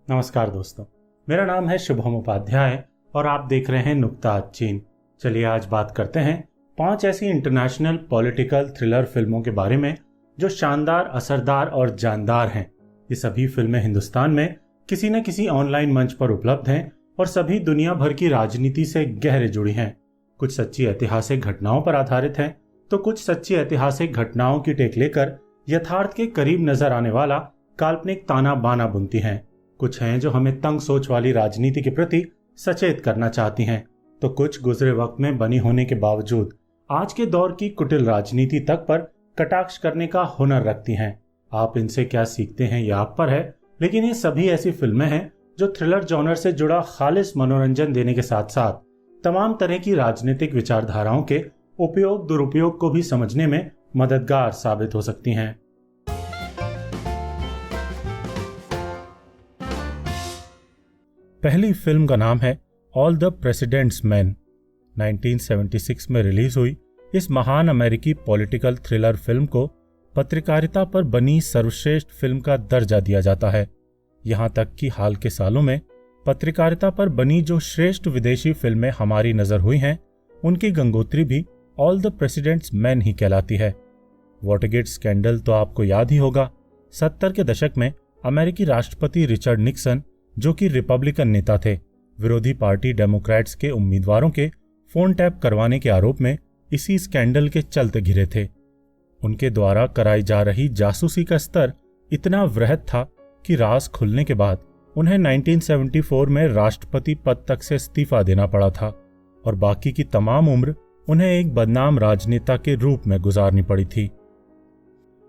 नमस्कार दोस्तों, मेरा नाम है शुभम उपाध्याय और आप देख रहे हैं नुक्ता चीन। चलिए आज बात करते हैं 5 ऐसी इंटरनेशनल पॉलिटिकल थ्रिलर फिल्मों के बारे में जो शानदार, असरदार और जानदार हैं। ये सभी फिल्में हिंदुस्तान में किसी न किसी ऑनलाइन मंच पर उपलब्ध हैं और सभी दुनिया भर की राजनीति से गहरे जुड़ी हैं। कुछ सच्ची ऐतिहासिक घटनाओं पर आधारित हैं तो कुछ सच्ची ऐतिहासिक घटनाओं की टेक लेकर यथार्थ के करीब नजर आने वाला काल्पनिक ताना बाना बुनती हैं। कुछ हैं जो हमें तंग सोच वाली राजनीति के प्रति सचेत करना चाहती हैं, तो कुछ गुजरे वक्त में बनी होने के बावजूद आज के दौर की कुटिल राजनीति तक पर कटाक्ष करने का हुनर रखती हैं। आप इनसे क्या सीखते हैं यह आप पर है, लेकिन ये सभी ऐसी फिल्में हैं जो थ्रिलर जॉनर से जुड़ा खालिस मनोरंजन देने के साथ साथ तमाम तरह की राजनीतिक विचारधाराओं के उपयोग दुरुपयोग को भी समझने में मददगार साबित हो सकती हैं। पहली फिल्म का नाम है ऑल द प्रेसिडेंट्स मैन। 1976 में रिलीज हुई इस महान अमेरिकी पॉलिटिकल थ्रिलर फिल्म को पत्रकारिता पर बनी सर्वश्रेष्ठ फिल्म का दर्जा दिया जाता है। यहां तक कि हाल के सालों में पत्रकारिता पर बनी जो श्रेष्ठ विदेशी फिल्में हमारी नजर हुई हैं, उनकी गंगोत्री भी ऑल द प्रेसिडेंट्स मैन ही कहलाती है। वॉटरगेट स्कैंडल तो आपको याद ही होगा। 70 के दशक में अमेरिकी राष्ट्रपति रिचर्ड निक्सन, जो कि रिपब्लिकन नेता थे, विरोधी पार्टी डेमोक्रेट्स के उम्मीदवारों के फोन टैप करवाने के आरोप में इसी स्कैंडल के चलते घिरे थे। उनके द्वारा कराई जा रही जासूसी का स्तर इतना वृहद था कि राज खुलने के बाद उन्हें 1974 में राष्ट्रपति पद तक से इस्तीफा देना पड़ा था और बाकी की तमाम उम्र उन्हें एक बदनाम राजनेता के रूप में गुजारनी पड़ी थी।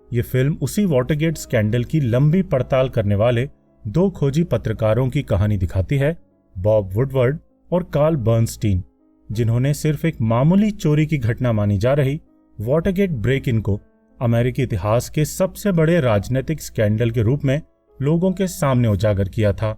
ये फिल्म उसी वॉटरगेट स्कैंडल की लंबी पड़ताल करने वाले 2 खोजी पत्रकारों की कहानी दिखाती है, बॉब वुडवर्ड और कार्ल बर्नस्टीन, जिन्होंने सिर्फ एक मामूली चोरी की घटना मानी जा रही वॉटरगेट ब्रेक इन को अमेरिकी इतिहास के सबसे बड़े राजनीतिक स्कैंडल के रूप में लोगों के सामने उजागर किया था।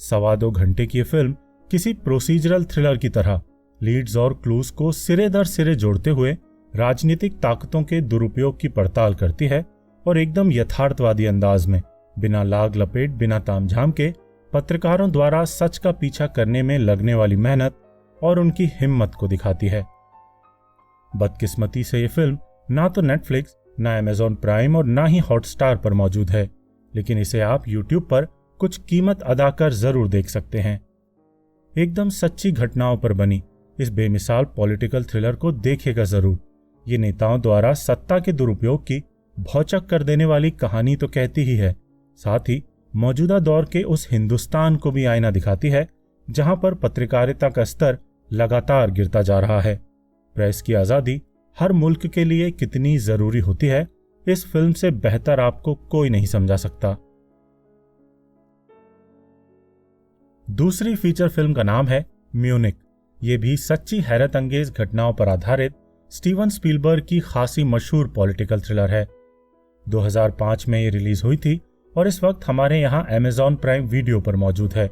2.25 घंटे की यह फिल्म किसी प्रोसीजरल थ्रिलर की तरह लीड्स और क्लूज को सिरे दर सिरे जोड़ते हुए राजनीतिक ताकतों के दुरुपयोग की पड़ताल करती है और एकदम यथार्थवादी अंदाज में, बिना लाग लपेट, बिना तामझाम के पत्रकारों द्वारा सच का पीछा करने में लगने वाली मेहनत और उनकी हिम्मत को दिखाती है। बदकिस्मती से ये फिल्म ना तो नेटफ्लिक्स, ना अमेज़न प्राइम और ना ही हॉटस्टार पर मौजूद है, लेकिन इसे आप यूट्यूब पर कुछ कीमत अदा कर जरूर देख सकते हैं। एकदम सच्ची घटनाओं पर बनी इस बेमिसाल पॉलिटिकल थ्रिलर को देखिएगा जरूर। ये नेताओं द्वारा सत्ता के दुरुपयोग की भौचक कर देने वाली कहानी तो कहती ही है, साथ ही मौजूदा दौर के उस हिंदुस्तान को भी आईना दिखाती है जहां पर पत्रकारिता का स्तर लगातार गिरता जा रहा है। प्रेस की आजादी हर मुल्क के लिए कितनी जरूरी होती है, इस फिल्म से बेहतर आपको कोई नहीं समझा सकता। दूसरी फीचर फिल्म का नाम है म्यूनिक। ये भी सच्ची हैरत अंगेज घटनाओं पर आधारित स्टीवन स्पीलबर्ग की खासी मशहूर पॉलिटिकल थ्रिलर है। 2005 में ये रिलीज हुई थी और इस वक्त हमारे यहाँ अमेज़न प्राइम वीडियो पर मौजूद है।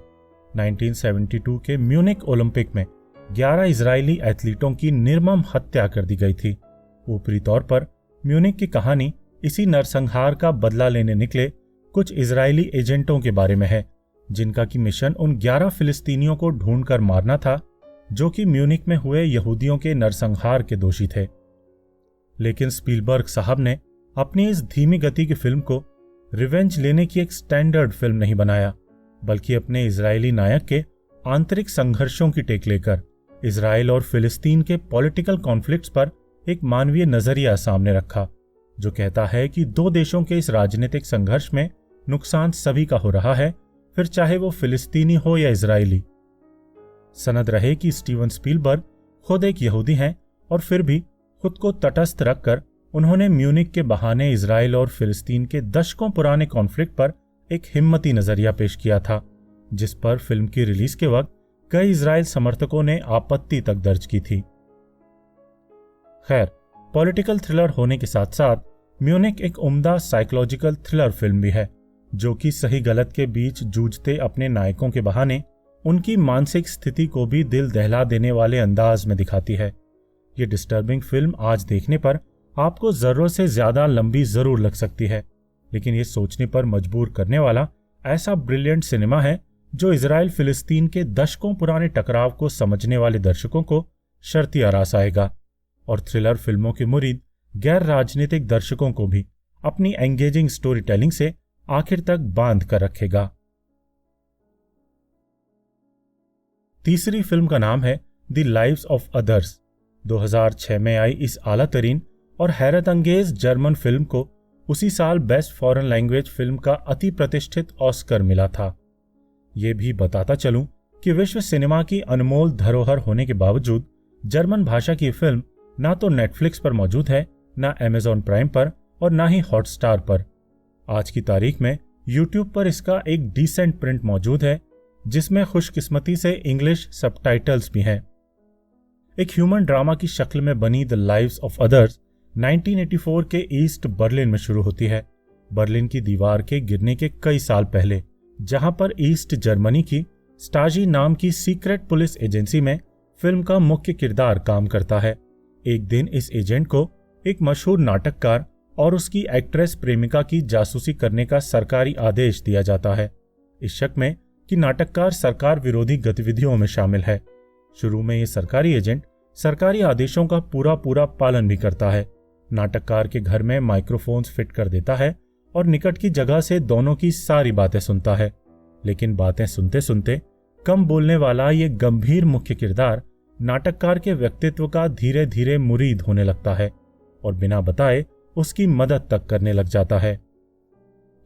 1972 के म्यूनिक ओलंपिक में 11 इजरायली एथलीटों की निर्मम हत्या कर दी गई थी। ऊपरी तौर पर म्यूनिक की कहानी इसी नरसंहार का बदला लेने निकले कुछ इजरायली एजेंटों के बारे में है, जिनका की मिशन उन 11 फिलिस्तीनियों को ढूंढकर मारना था जो कि म्यूनिक में हुए यहूदियों के नरसंहार के दोषी थे। लेकिन स्पीलबर्ग साहब ने अपनी इस धीमी गति की फिल्म को रिवेंज लेने की एक स्टैंडर्ड फिल्म नहीं बनाया, बल्कि अपने इजरायली नायक के आंतरिक संघर्षों की टेक लेकर इजराइल और फिलिस्तीन के पॉलिटिकल कॉन्फ्लिक्ट्स पर एक मानवीय नजरिया सामने रखा, जो कहता है कि 2 देशों के इस राजनीतिक संघर्ष में नुकसान सभी का हो रहा है, फिर चाहे वो फिलिस्तीनी हो या इजरायली। सनद रहे कि स्टीवन स्पीलबर्ग खुद एक यहूदी हैं और फिर भी खुद को तटस्थ रखकर उन्होंने म्यूनिक के बहाने इजराइल और फिलिस्तीन के दशकों पुराने कॉन्फ्लिक्ट पर एक हिम्मती नजरिया पेश किया था, जिस पर फिल्म की रिलीज के वक्त कई इजराइल समर्थकों ने आपत्ति तक दर्ज की थी। खैर, पॉलिटिकल थ्रिलर होने के साथ साथ म्यूनिक एक उम्दा साइकोलॉजिकल थ्रिलर फिल्म भी है, जो कि सही गलत के बीच जूझते अपने नायकों के बहाने उनकी मानसिक स्थिति को भी दिल दहला देने वाले अंदाज में दिखाती है। ये डिस्टर्बिंग फिल्म आज देखने पर आपको जरूरत से ज्यादा लंबी जरूर लग सकती है, लेकिन ये सोचने पर मजबूर करने वाला ऐसा ब्रिलियंट सिनेमा है जो इजराइल फिलिस्तीन के दशकों पुराने टकराव को समझने वाले दर्शकों को शर्तिया रास आएगा और थ्रिलर फिल्मों के मुरीद गैर राजनीतिक दर्शकों को भी अपनी एंगेजिंग स्टोरी टेलिंग से आखिर तक बांध कर रखेगा। तीसरी फिल्म का नाम है द लाइव्स ऑफ अदर्स। 2006 में आई इस आला तरीन और हैरत अंगेज जर्मन फिल्म को उसी साल बेस्ट फॉरेन लैंग्वेज फिल्म का अति प्रतिष्ठित ऑस्कर मिला था। ये भी बताता चलूं कि विश्व सिनेमा की अनमोल धरोहर होने के बावजूद जर्मन भाषा की फिल्म ना तो नेटफ्लिक्स पर मौजूद है, ना अमेजॉन प्राइम पर और ना ही हॉटस्टार पर। आज की तारीख में यूट्यूब पर इसका एक डिसेंट प्रिंट मौजूद है जिसमें खुशकिस्मती से इंग्लिश सबटाइटल्स भी हैं। एक ह्यूमन ड्रामा की शक्ल में बनी द लाइव्स ऑफ अदर्स 1984 के ईस्ट बर्लिन में शुरू होती है, बर्लिन की दीवार के गिरने के कई साल पहले, जहां पर ईस्ट जर्मनी की स्टाजी नाम की सीक्रेट पुलिस एजेंसी में फिल्म का मुख्य किरदार काम करता है। एक दिन इस एजेंट को एक मशहूर नाटककार और उसकी एक्ट्रेस प्रेमिका की जासूसी करने का सरकारी आदेश दिया जाता है, इस शक में कि नाटककार सरकार विरोधी गतिविधियों में शामिल है। शुरू में ये सरकारी एजेंट सरकारी आदेशों का पूरा पालन भी करता है, नाटककार के घर में माइक्रोफोन्स फिट कर देता है और निकट की जगह से दोनों की सारी बातें सुनता है। लेकिन बातें सुनते सुनते कम बोलने वाला ये गंभीर मुख्य किरदार नाटककार के व्यक्तित्व का धीरे धीरे मुरीद होने लगता है और बिना बताए उसकी मदद तक करने लग जाता है।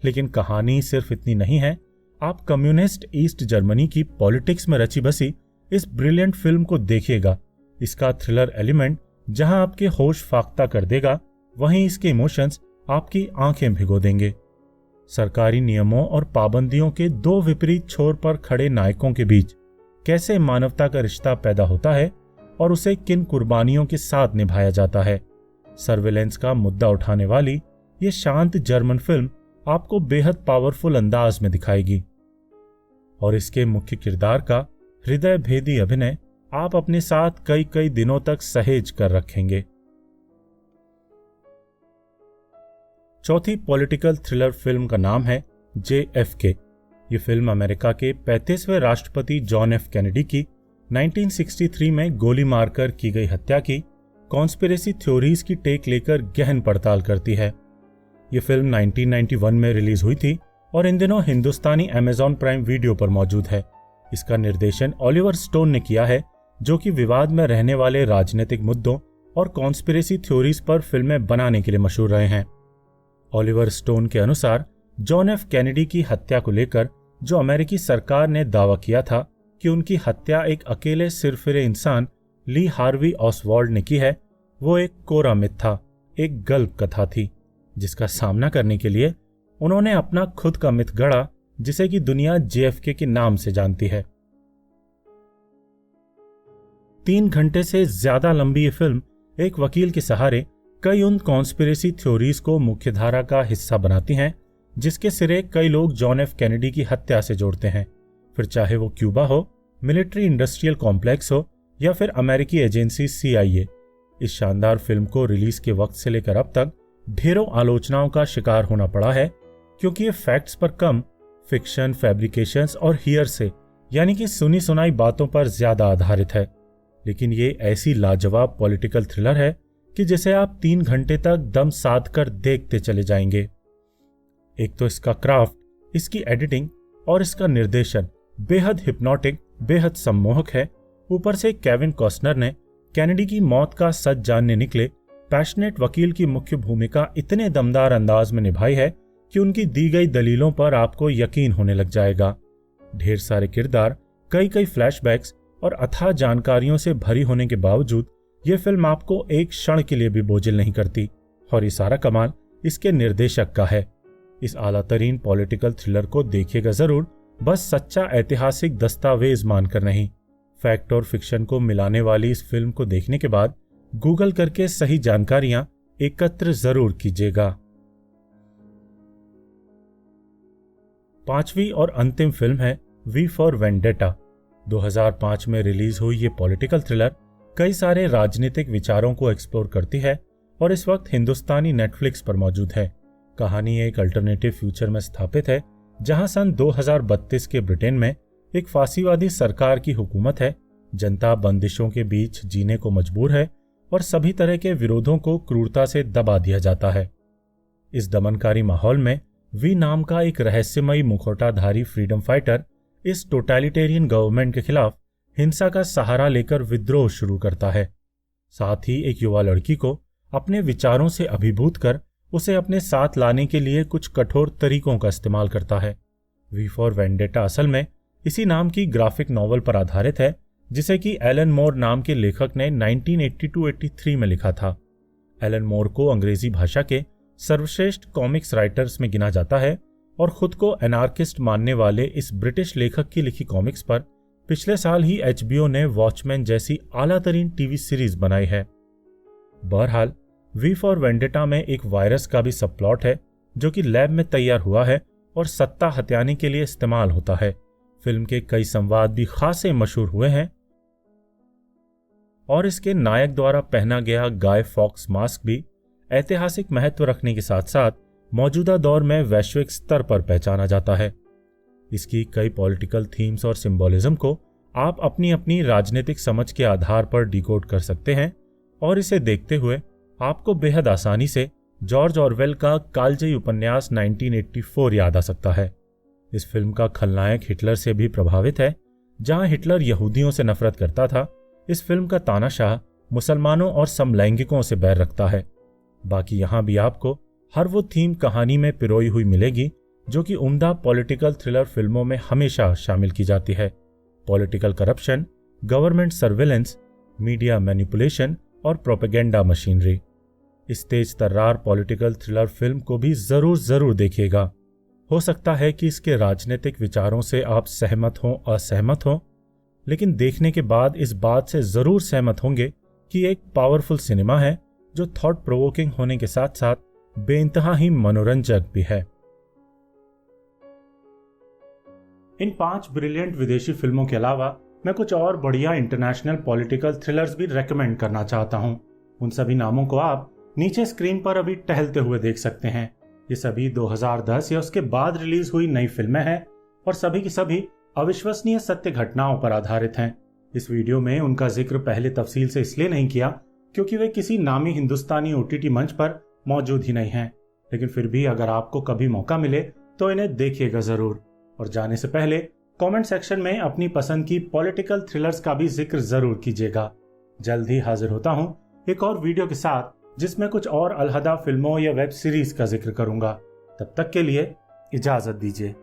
लेकिन कहानी सिर्फ इतनी नहीं है। आप कम्युनिस्ट ईस्ट जर्मनी की पॉलिटिक्स में रची बसी इस ब्रिलियंट फिल्म को देखिएगा। इसका थ्रिलर एलिमेंट जहां आपके होश फाख्ता कर देगा, वहीं इसके इमोशंस आपकी आंखें भिगो देंगे। सरकारी नियमों और पाबंदियों के दो विपरीत छोर पर खड़े नायकों के बीच कैसे मानवता का रिश्ता पैदा होता है और उसे किन कुर्बानियों के साथ निभाया जाता है। सर्विलेंस का मुद्दा उठाने वाली ये शांत जर्मन फिल्म आपको बेहद पावरफुल अंदाज में दिखाएगी और इसके मुख्य किरदार का हृदय भेदी अभिनय आप अपने साथ कई कई दिनों तक सहेज कर रखेंगे। चौथी पॉलिटिकल थ्रिलर फिल्म का नाम है JFK। ये फिल्म अमेरिका के 35वें राष्ट्रपति जॉन एफ कैनेडी की 1963 में गोली मारकर की गई हत्या की कॉन्स्पिरेसी थ्योरीज की टेक लेकर गहन पड़ताल करती है। ये फिल्म 1991 में रिलीज हुई थी और इन दिनों हिंदुस्तानी अमेजॉन प्राइम वीडियो पर मौजूद है। इसका निर्देशन ऑलिवर स्टोन ने किया है, जो कि विवाद में रहने वाले राजनीतिक मुद्दों और कॉन्स्पिरेसी थ्योरीज पर फिल्में बनाने के लिए मशहूर रहे हैं। ऑलिवर स्टोन के अनुसार जॉन एफ कैनेडी की हत्या को लेकर जो अमेरिकी सरकार ने दावा किया था कि उनकी हत्या एक अकेले सिरफिरे इंसान ली हार्वी ऑसवाल्ड ने की है, वो एक कोरा मिथ था, एक गल्प कथा थी, जिसका सामना करने के लिए उन्होंने अपना खुद का मिथ गढ़ा, जिसे कि दुनिया JFK के नाम से जानती है। 3 घंटे से ज्यादा लंबी ये फिल्म एक वकील के सहारे कई उन कॉन्स्पिरेसी थ्योरीज को मुख्यधारा का हिस्सा बनाती हैं जिसके सिरे कई लोग जॉन एफ कैनेडी की हत्या से जोड़ते हैं, फिर चाहे वो क्यूबा हो, मिलिट्री इंडस्ट्रियल कॉम्प्लेक्स हो या फिर अमेरिकी एजेंसी CIA। इस शानदार फिल्म को रिलीज के वक्त से लेकर अब तक ढेरों आलोचनाओं का शिकार होना पड़ा है, क्योंकि ये फैक्ट्स पर कम फिक्शन, फैब्रिकेशंस और हियरसे यानी कि सुनी सुनाई बातों पर ज्यादा आधारित है। लेकिन ये ऐसी लाजवाब पॉलिटिकल थ्रिलर है कि जिसे आप 3 घंटे तक दम साध कर देखते चले जाएंगे। एक तो इसका क्राफ्ट, इसकी एडिटिंग और इसका निर्देशन बेहद हिप्नोटिक, बेहद सम्मोहक है। ऊपर से केविन कॉस्टनर ने कैनेडी की मौत का सच जानने निकले पैशनेट वकील की मुख्य भूमिका इतने दमदार अंदाज में निभाई है कि उनकी दी गई दलीलों पर आपको यकीन होने लग जाएगा। ढेर सारे किरदार, कई कई फ्लैशबैक्स और अथाह जानकारियों से भरी होने के बावजूद यह फिल्म आपको एक क्षण के लिए भी बोझिल नहीं करती और ये सारा कमाल इसके निर्देशक का है। इस आलातरीन पॉलिटिकल थ्रिलर को देखिएगा जरूर, बस सच्चा ऐतिहासिक दस्तावेज मानकर नहीं। फैक्ट और फिक्शन को मिलाने वाली इस फिल्म को देखने के बाद गूगल करके सही जानकारियां एकत्र जरूर कीजिएगा। 5वीं और अंतिम फिल्म है वी फॉर वेंडेटा। 2005 में रिलीज हुई ये पॉलिटिकल थ्रिलर कई सारे राजनीतिक विचारों को एक्सप्लोर करती है और इस वक्त हिंदुस्तानी नेटफ्लिक्स पर मौजूद है। कहानी एक अल्टरनेटिव फ्यूचर में स्थापित है जहां सन 2032 के ब्रिटेन में एक फांसीवादी सरकार की हुकूमत है, जनता बंदिशों के बीच जीने को मजबूर है और सभी तरह के विरोधों को क्रूरता से दबा दिया जाता है। इस दमनकारी माहौल में वी नाम का एक रहस्यमयी मुखौटाधारी फ्रीडम फाइटर इस टोटलिटेरियन गवर्नमेंट के खिलाफ हिंसा का सहारा लेकर विद्रोह शुरू करता है। साथ ही एक युवा लड़की को अपने विचारों से अभिभूत कर उसे अपने साथ लाने के लिए कुछ कठोर तरीकों का इस्तेमाल करता है। वी फॉर वेंडेटा असल में इसी नाम की ग्राफिक नॉवल पर आधारित है, जिसे कि एलन मोर नाम के लेखक ने 1982-83 में लिखा था। एलन मोर को अंग्रेजी भाषा के सर्वश्रेष्ठ कॉमिक्स राइटर्स में गिना जाता है और खुद को एनार्किस्ट मानने वाले इस ब्रिटिश लेखक की लिखी कॉमिक्स पर पिछले साल ही एचबीओ ने वॉचमैन जैसी आलातरीन टीवी सीरीज बनाई है। बहरहाल वी फॉर वेंडेटा में एक वायरस का भी सबप्लॉट है जो कि लैब में तैयार हुआ है और सत्ता हथियाने के लिए इस्तेमाल होता है। फिल्म के कई संवाद भी खासे मशहूर हुए हैं और इसके नायक द्वारा पहना गया गाय फॉक्स मास्क भी ऐतिहासिक महत्व रखने के साथ साथ मौजूदा दौर में वैश्विक स्तर पर पहचाना जाता है। इसकी कई पॉलिटिकल थीम्स और सिंबोलिज्म को आप अपनी अपनी राजनीतिक समझ के आधार पर डिकोड कर सकते हैं और इसे देखते हुए आपको बेहद आसानी से जॉर्ज ऑरवेल का कालजयी उपन्यास 1984 याद आ सकता है। इस फिल्म का खलनायक हिटलर से भी प्रभावित है। जहां हिटलर यहूदियों से नफरत करता था, इस फिल्म का तानाशाह मुसलमानों और समलैंगिकों से बैर रखता है। बाकी यहां भी आपको हर वो थीम कहानी में पिरोई हुई मिलेगी जो कि उम्दा पॉलिटिकल थ्रिलर फिल्मों में हमेशा शामिल की जाती है। Political corruption, government surveillance, media manipulation और प्रोपेगेंडा मशीनरी। इस तेज तर्रार पॉलिटिकल थ्रिलर फिल्म को भी जरूर देखिएगा। हो सकता है कि इसके राजनीतिक विचारों से आप सहमत हों असहमत हों, लेकिन देखने के बाद इस बात से जरूर सहमत होंगे कि एक पावरफुल सिनेमा है जो थॉट प्रोवोकिंग होने के साथ साथ बेइंतहा ही मनोरंजक भी है। इन 5 ब्रिलियंट विदेशी फिल्मों के अलावा मैं कुछ और बढ़िया इंटरनेशनल पॉलिटिकल थ्रिलर्स भी रेकमेंड करना चाहता हूं। उन सभी नामों को आप नीचे स्क्रीन पर अभी टहलते हुए देख सकते हैं। ये सभी 2010 या उसके बाद रिलीज हुई नई फिल्में हैं और सभी की सभी अविश्वसनीय सत्य घटनाओं पर आधारित हैं। इस वीडियो में उनका जिक्र पहले तफसील से इसलिए नहीं किया क्योंकि वे किसी नामी हिंदुस्तानी ओटीटी मंच पर मौजूद ही नहीं हैं, लेकिन फिर भी अगर आपको कभी मौका मिले तो इन्हें देखिएगा जरूर। और जाने से पहले कमेंट सेक्शन में अपनी पसंद की पॉलिटिकल थ्रिलर्स का भी जिक्र जरूर कीजिएगा। जल्द ही हाजिर होता हूं एक और वीडियो के साथ जिसमें कुछ और अलहदा फिल्मों या वेब सीरीज का जिक्र करूंगा। तब तक के लिए इजाजत दीजिए।